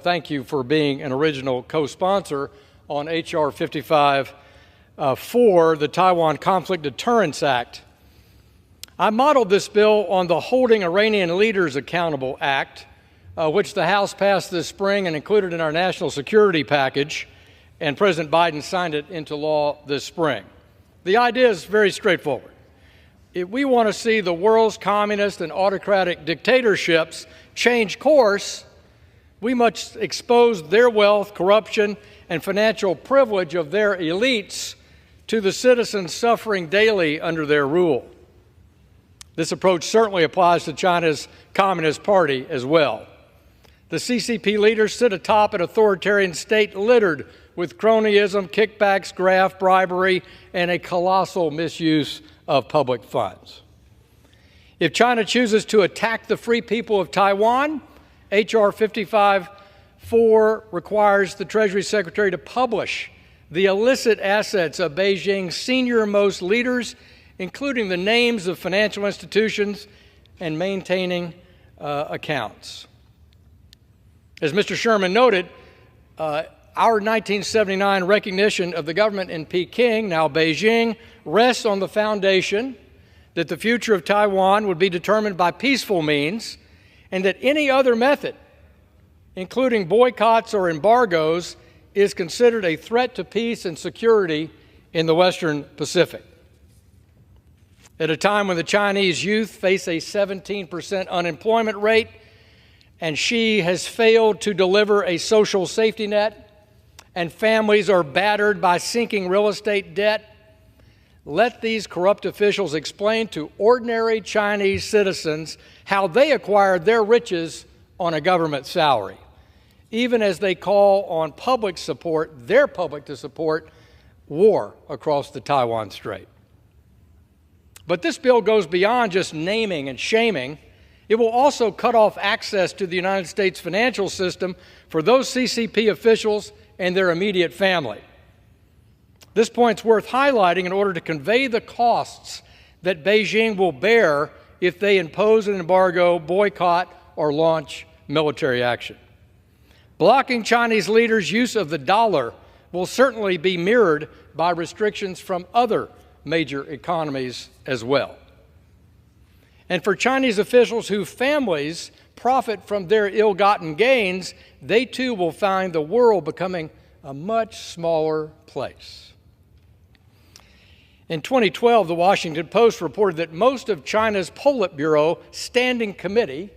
Thank you for being an original co-sponsor on H.R. 554 the Taiwan Conflict Deterrence Act. I modeled this bill on the Holding Iranian Leaders Accountable Act, which the House passed this spring and included in our national security package, and President Biden signed it into law this spring. The idea is very straightforward. If we want to see the world's communist and autocratic dictatorships change course, we must expose their wealth, corruption, and financial privilege of their elites to the citizens suffering daily under their rule. This approach certainly applies to China's Communist Party as well. The CCP leaders sit atop an authoritarian state littered with cronyism, kickbacks, graft, bribery, and a colossal misuse of public funds. If China chooses to attack the free people of Taiwan, H.R. 554 requires the Treasury Secretary to publish the illicit assets of Beijing's senior-most leaders, including the names of financial institutions and maintaining accounts. As Mr. Sherman noted, our 1979 recognition of the government in Peking, now Beijing, rests on the foundation that the future of Taiwan would be determined by peaceful means, and that any other method, including boycotts or embargoes, is considered a threat to peace and security in the Western Pacific. At a time when the Chinese youth face a 17% unemployment rate and Xi has failed to deliver a social safety net and families are battered by sinking real estate debt, let these corrupt officials explain to ordinary Chinese citizens how they acquired their riches on a government salary, even as they call on their public to support war across the Taiwan Strait. But this bill goes beyond just naming and shaming. It will also cut off access to the United States financial system for those CCP officials and their immediate family. This point's worth highlighting in order to convey the costs that Beijing will bear if they impose an embargo, boycott, or launch military action. Blocking Chinese leaders' use of the dollar will certainly be mirrored by restrictions from other major economies as well. And for Chinese officials whose families profit from their ill-gotten gains, they too will find the world becoming a much smaller place. In 2012, the Washington Post reported that most of China's Politburo Standing Committee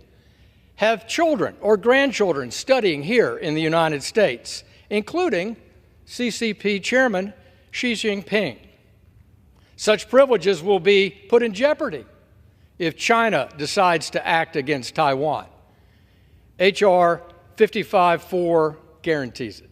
have children or grandchildren studying here in the United States, including CCP Chairman Xi Jinping. Such privileges will be put in jeopardy if China decides to act against Taiwan. H.R. 554 guarantees it.